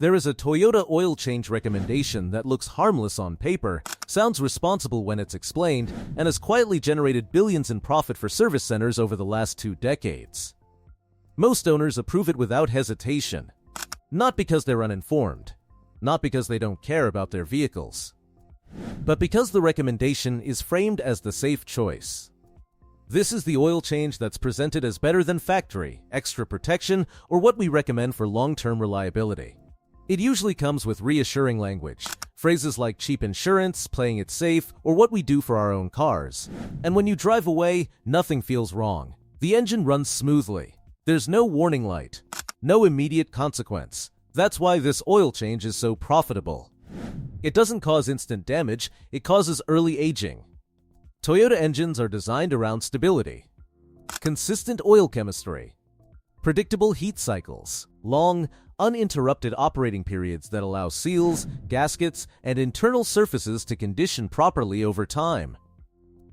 There is a Toyota oil change recommendation that looks harmless on paper, sounds responsible when it's explained, and has quietly generated billions in profit for service centers over the last 2 decades. Most owners approve it without hesitation, not because they're uninformed, not because they don't care about their vehicles, but because the recommendation is framed as the safe choice. This is the oil change that's presented as better than factory, extra protection, or what we recommend for long-term reliability. It usually comes with reassuring language, phrases like cheap insurance, playing it safe, or what we do for our own cars. And when you drive away, nothing feels wrong. The engine runs smoothly. There's no warning light, no immediate consequence. That's why this oil change is so profitable. It doesn't cause instant damage, it causes early aging. Toyota engines are designed around stability, consistent oil chemistry, predictable heat cycles, long, uninterrupted operating periods that allow seals, gaskets, and internal surfaces to condition properly over time.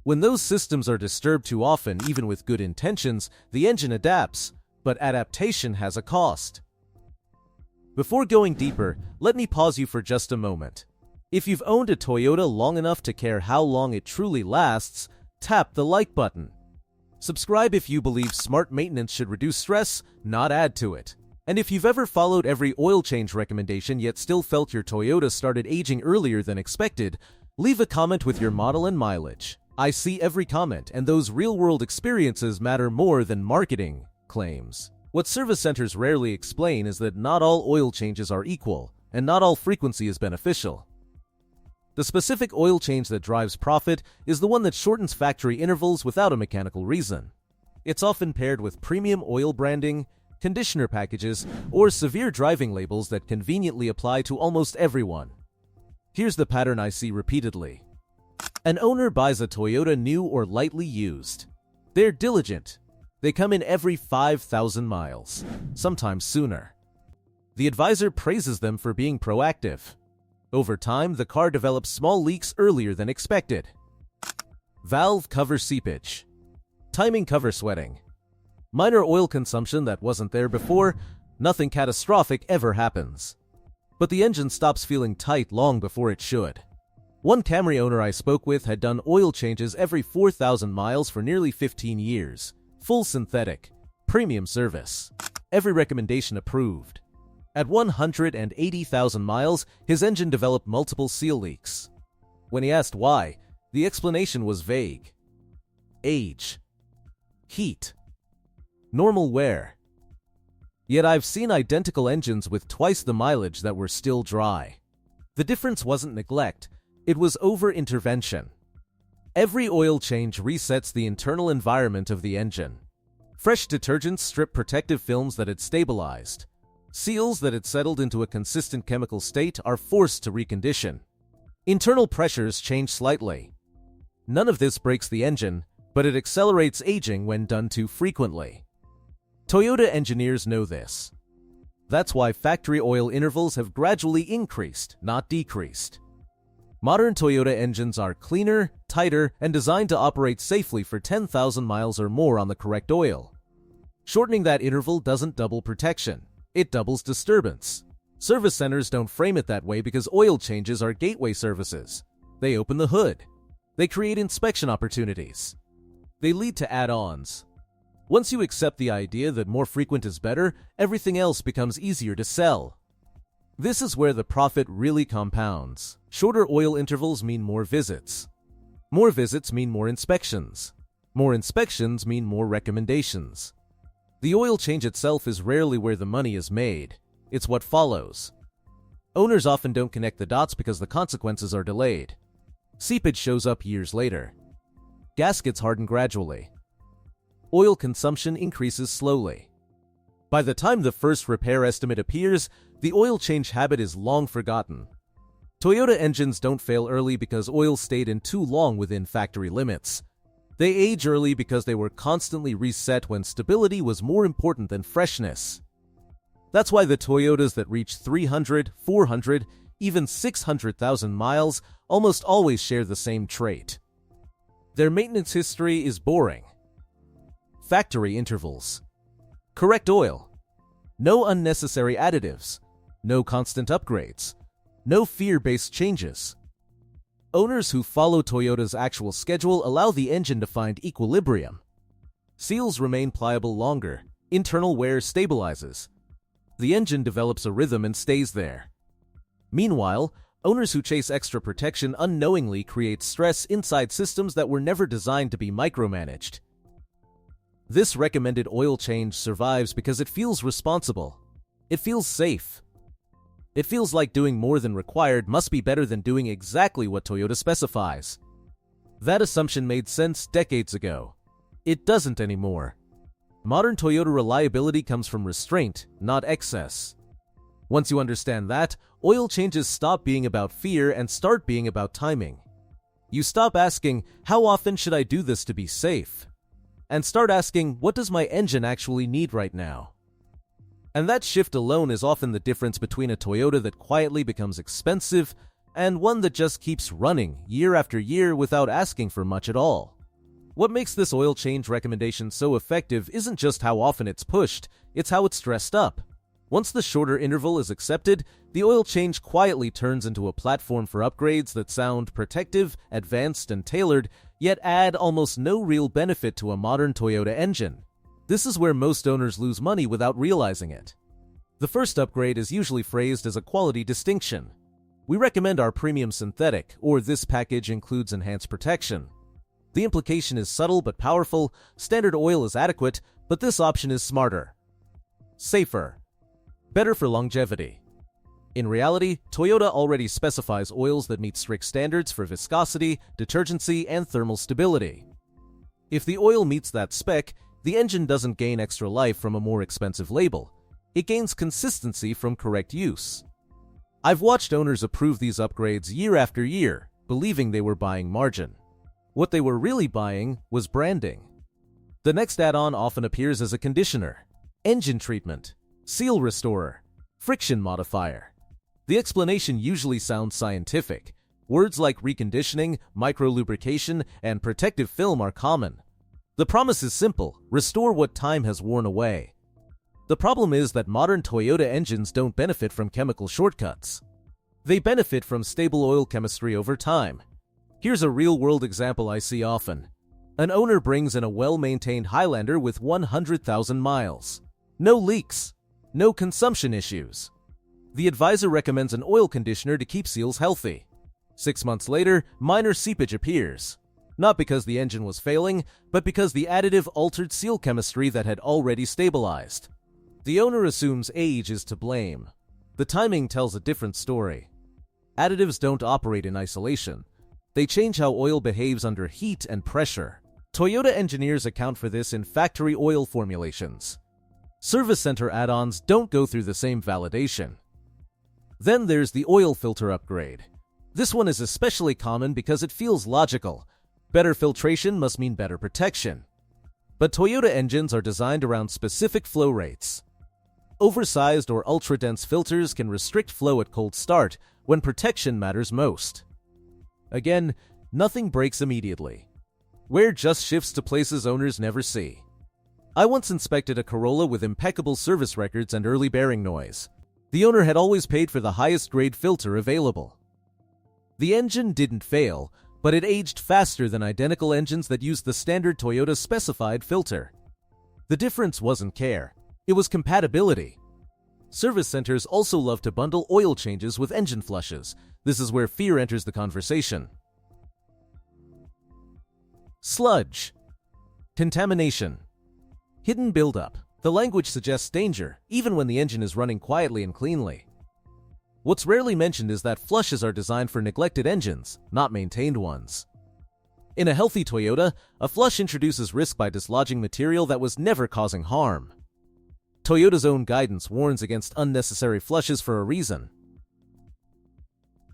When those systems are disturbed too often, even with good intentions, the engine adapts, but adaptation has a cost. Before going deeper, let me pause you for just a moment. If you've owned a Toyota long enough to care how long it truly lasts, tap the like button. Subscribe if you believe smart maintenance should reduce stress, not add to it. And if you've ever followed every oil change recommendation yet still felt your Toyota started aging earlier than expected, leave a comment with your model and mileage. I see every comment, and those real-world experiences matter more than marketing claims. What service centers rarely explain is that not all oil changes are equal, and not all frequency is beneficial. The specific oil change that drives profit is the one that shortens factory intervals without a mechanical reason. It's often paired with premium oil branding, conditioner packages, or severe driving labels that conveniently apply to almost everyone. Here's the pattern I see repeatedly. An owner buys a Toyota new or lightly used. They're diligent. They come in every 5,000 miles, sometimes sooner. The advisor praises them for being proactive. Over time, the car develops small leaks earlier than expected. Valve cover seepage. Timing cover sweating. Minor oil consumption that wasn't there before, nothing catastrophic ever happens. But the engine stops feeling tight long before it should. One Camry owner I spoke with had done oil changes every 4,000 miles for nearly 15 years. Full synthetic, premium service. Every recommendation approved. At 180,000 miles, his engine developed multiple seal leaks. When he asked why, the explanation was vague. Age. Heat. Normal wear. Yet I've seen identical engines with twice the mileage that were still dry. The difference wasn't neglect, it was over-intervention. Every oil change resets the internal environment of the engine. Fresh detergents strip protective films that had stabilized. Seals that had settled into a consistent chemical state are forced to recondition. Internal pressures change slightly. None of this breaks the engine, but it accelerates aging when done too frequently. Toyota engineers know this. That's why factory oil intervals have gradually increased, not decreased. Modern Toyota engines are cleaner, tighter, and designed to operate safely for 10,000 miles or more on the correct oil. Shortening that interval doesn't double protection. It doubles disturbance. Service centers don't frame it that way because oil changes are gateway services. They open the hood. They create inspection opportunities. They lead to add-ons. Once you accept the idea that more frequent is better, everything else becomes easier to sell. This is where the profit really compounds. Shorter oil intervals mean more visits. More visits mean more inspections. More inspections mean more recommendations. The oil change itself is rarely where the money is made. It's what follows. Owners often don't connect the dots because the consequences are delayed. Seepage shows up years later. Gaskets harden gradually. Oil consumption increases slowly. By the time the first repair estimate appears, the oil change habit is long forgotten. Toyota engines don't fail early because oil stayed in too long within factory limits. They age early because they were constantly reset when stability was more important than freshness. That's why the Toyotas that reach 300, 400, even 600,000 miles almost always share the same trait. Their maintenance history is boring. Factory intervals. Correct oil. No unnecessary additives. no constant upgrades, no fear-based changes. Owners who follow Toyota's actual schedule allow the engine to find equilibrium. Seals remain pliable longer, internal wear stabilizes. The engine develops a rhythm and stays there. Meanwhile, owners who chase extra protection unknowingly create stress inside systems that were never designed to be micromanaged. This recommended oil change survives because it feels responsible. It feels safe. It feels like doing more than required must be better than doing exactly what Toyota specifies. That assumption made sense decades ago. It doesn't anymore. Modern Toyota reliability comes from restraint, not excess. Once you understand that, oil changes stop being about fear and start being about timing. You stop asking, how often should I do this to be safe? And start asking, what does my engine actually need right now? And that shift alone is often the difference between a Toyota that quietly becomes expensive and one that just keeps running year after year without asking for much at all. What makes this oil change recommendation so effective isn't just how often it's pushed, it's how it's dressed up. Once the shorter interval is accepted, the oil change quietly turns into a platform for upgrades that sound protective, advanced, and tailored, yet add almost no real benefit to a modern Toyota engine. This is where most owners lose money without realizing it. The first upgrade is usually phrased as a quality distinction. We recommend our premium synthetic, or this package includes enhanced protection. The implication is subtle but powerful. Standard oil is adequate, but this option is smarter, safer, better for longevity. In reality, Toyota already specifies oils that meet strict standards for viscosity, detergency, and thermal stability. If the oil meets that spec, the engine doesn't gain extra life from a more expensive label. It gains consistency from correct use. I've watched owners approve these upgrades year after year, believing they were buying margin. What they were really buying was branding. The next add-on often appears as a conditioner, engine treatment, seal restorer, friction modifier. The explanation usually sounds scientific. Words like reconditioning, micro-lubrication, and protective film are common. The promise is simple: restore what time has worn away. The problem is that modern Toyota engines don't benefit from chemical shortcuts. They benefit from stable oil chemistry over time. Here's a real-world example I see often. An owner brings in a well-maintained Highlander with 100,000 miles. No leaks, no consumption issues. The advisor recommends an oil conditioner to keep seals healthy. 6 months later, minor seepage appears. Not because the engine was failing, but because the additive altered seal chemistry that had already stabilized. The owner assumes age is to blame. The timing tells a different story. Additives don't operate in isolation. They change how oil behaves under heat and pressure. Toyota engineers account for this in factory oil formulations. Service center add-ons don't go through the same validation. Then there's the oil filter upgrade. This one is especially common because it feels logical. Better filtration must mean better protection. But Toyota engines are designed around specific flow rates. Oversized or ultra-dense filters can restrict flow at cold start when protection matters most. Again, nothing breaks immediately. Wear just shifts to places owners never see. I once inspected a Corolla with impeccable service records and early bearing noise. The owner had always paid for the highest grade filter available. The engine didn't fail, but it aged faster than identical engines that used the standard Toyota specified filter. The difference wasn't care, it was compatibility. Service centers also love to bundle oil changes with engine flushes. This is where fear enters the conversation. Sludge. Contamination. Hidden buildup. The language suggests danger, even when the engine is running quietly and cleanly. What's rarely mentioned is that flushes are designed for neglected engines, not maintained ones. In a healthy Toyota, a flush introduces risk by dislodging material that was never causing harm. Toyota's own guidance warns against unnecessary flushes for a reason.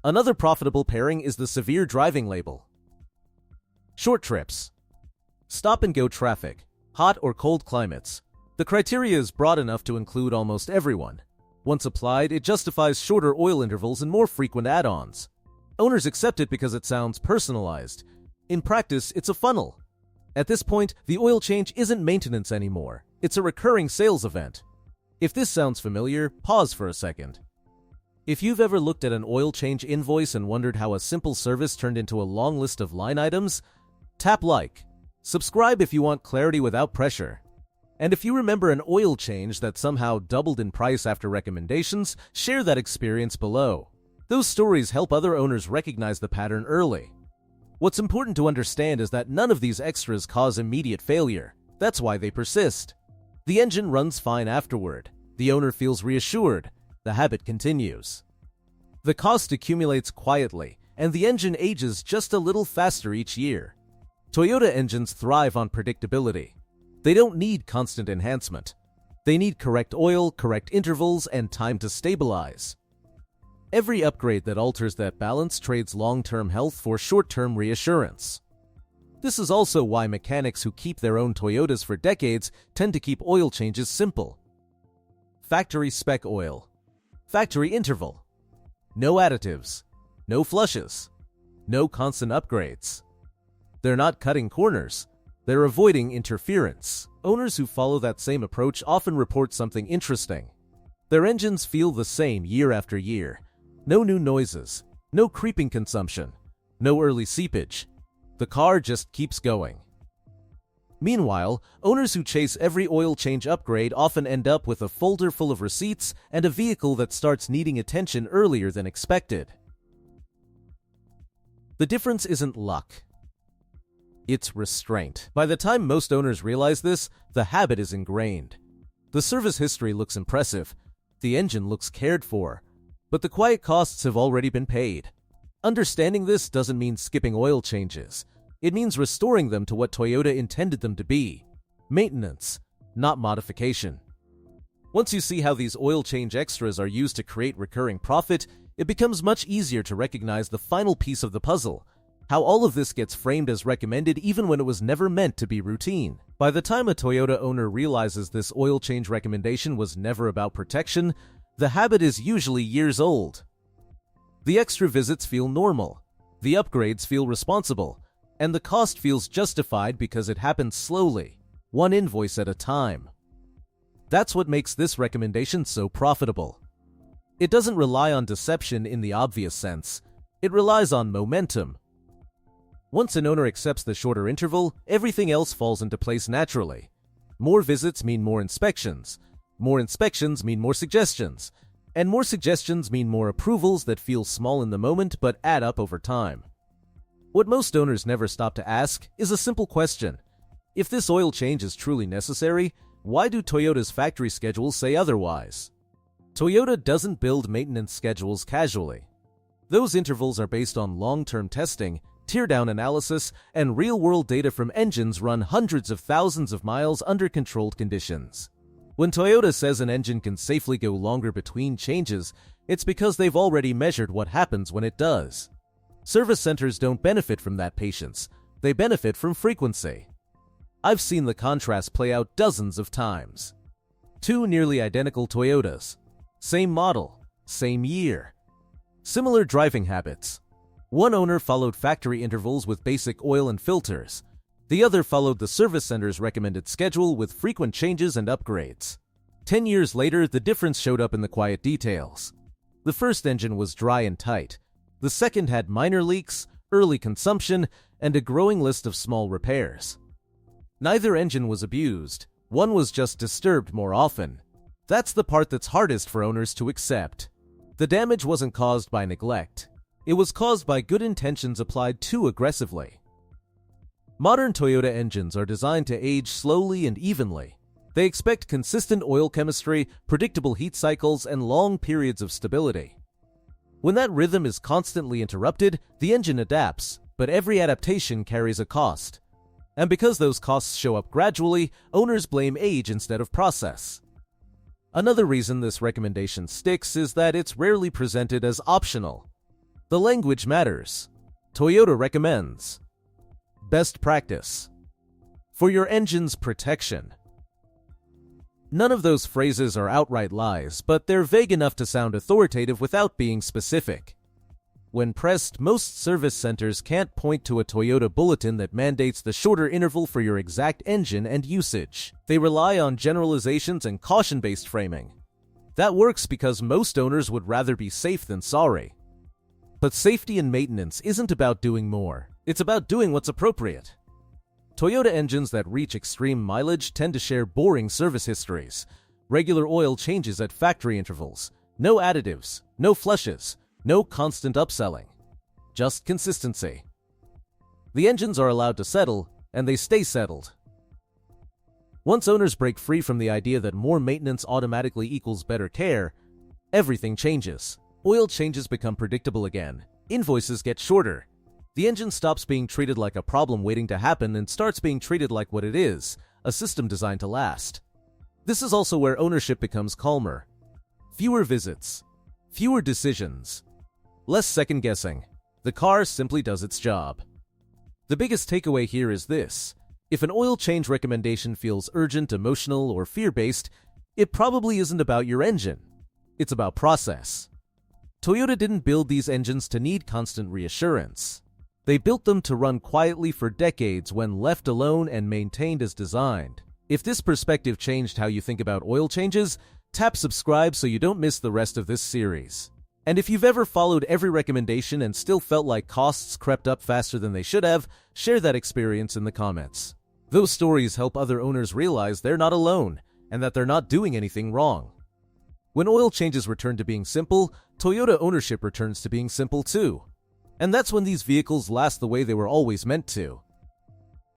Another profitable pairing is the severe driving label. Short trips. Stop-and-go traffic. Hot or cold climates. The criteria is broad enough to include almost everyone. Once applied, it justifies shorter oil intervals and more frequent add-ons. Owners accept it because it sounds personalized. In practice, it's a funnel. At this point, the oil change isn't maintenance anymore. It's a recurring sales event. If this sounds familiar, pause for a second. If you've ever looked at an oil change invoice and wondered how a simple service turned into a long list of line items, tap like. Subscribe if you want clarity without pressure. And if you remember an oil change that somehow doubled in price after recommendations, share that experience below. Those stories help other owners recognize the pattern early. What's important to understand is that none of these extras cause immediate failure. That's why they persist. The engine runs fine afterward. The owner feels reassured. The habit continues. The cost accumulates quietly, and the engine ages just a little faster each year. Toyota engines thrive on predictability. They don't need constant enhancement. They need correct oil, correct intervals, and time to stabilize. Every upgrade that alters that balance trades long-term health for short-term reassurance. This is also why mechanics who keep their own Toyotas for decades tend to keep oil changes simple. Factory spec oil. Factory interval. No additives. No flushes. No constant upgrades. They're not cutting corners. They're avoiding interference. Owners who follow that same approach often report something interesting. Their engines feel the same year after year. No new noises. No creeping consumption. No early seepage. The car just keeps going. Meanwhile, owners who chase every oil change upgrade often end up with a folder full of receipts and a vehicle that starts needing attention earlier than expected. The difference isn't luck. It's restraint. By the time most owners realize this, the habit is ingrained. The service history looks impressive. The engine looks cared for. But the quiet costs have already been paid. Understanding this doesn't mean skipping oil changes. It means restoring them to what Toyota intended them to be. Maintenance, not modification. Once you see how these oil change extras are used to create recurring profit, it becomes much easier to recognize the final piece of the puzzle, how all of this gets framed as recommended even when it was never meant to be routine. By the time a Toyota owner realizes this oil change recommendation was never about protection, the habit is usually years old. The extra visits feel normal, the upgrades feel responsible, and the cost feels justified because it happens slowly, one invoice at a time. That's what makes this recommendation so profitable. It doesn't rely on deception in the obvious sense. It relies on momentum. Once an owner accepts the shorter interval, everything else falls into place naturally. More visits mean more inspections. More inspections mean more suggestions. And more suggestions mean more approvals that feel small in the moment but add up over time. What most owners never stop to ask is a simple question. If this oil change is truly necessary, why do Toyota's factory schedules say otherwise? Toyota doesn't build maintenance schedules casually. Those intervals are based on long-term testing, teardown analysis, and real-world data from engines run hundreds of thousands of miles under controlled conditions. When Toyota says an engine can safely go longer between changes, it's because they've already measured what happens when it does. Service centers don't benefit from that patience. They benefit from frequency. I've seen the contrast play out dozens of times. Two nearly identical Toyotas. Same model. Same year. Similar driving habits. One owner followed factory intervals with basic oil and filters. The other followed the service center's recommended schedule with frequent changes and upgrades. 10 years later, the difference showed up in the quiet details. The first engine was dry and tight. The second had minor leaks, early consumption, and a growing list of small repairs. Neither engine was abused. One was just disturbed more often. That's the part that's hardest for owners to accept. The damage wasn't caused by neglect. It was caused by good intentions applied too aggressively. Modern Toyota engines are designed to age slowly and evenly. They expect consistent oil chemistry, predictable heat cycles, and long periods of stability. When that rhythm is constantly interrupted, the engine adapts, but every adaptation carries a cost. And because those costs show up gradually, owners blame age instead of process. Another reason this recommendation sticks is that it's rarely presented as optional. The language matters. Toyota recommends. Best practice. For your engine's protection. None of those phrases are outright lies, but they're vague enough to sound authoritative without being specific. When pressed, most service centers can't point to a Toyota bulletin that mandates the shorter interval for your exact engine and usage. They rely on generalizations and caution-based framing. That works because most owners would rather be safe than sorry. But safety and maintenance isn't about doing more. It's about doing what's appropriate. Toyota engines that reach extreme mileage tend to share boring service histories, regular oil changes at factory intervals, no additives, no flushes, no constant upselling. Just consistency. The engines are allowed to settle, and they stay settled. Once owners break free from the idea that more maintenance automatically equals better care, everything changes. Oil changes become predictable again. Invoices get shorter. The engine stops being treated like a problem waiting to happen and starts being treated like what it is, a system designed to last. This is also where ownership becomes calmer. Fewer visits. Fewer decisions. Less second-guessing. The car simply does its job. The biggest takeaway here is this. If an oil change recommendation feels urgent, emotional, or fear-based, it probably isn't about your engine. It's about process. Toyota didn't build these engines to need constant reassurance. They built them to run quietly for decades when left alone and maintained as designed. If this perspective changed how you think about oil changes, tap subscribe so you don't miss the rest of this series. And if you've ever followed every recommendation and still felt like costs crept up faster than they should have, share that experience in the comments. Those stories help other owners realize they're not alone and that they're not doing anything wrong. When oil changes return to being simple, Toyota ownership returns to being simple too. And that's when these vehicles last the way they were always meant to.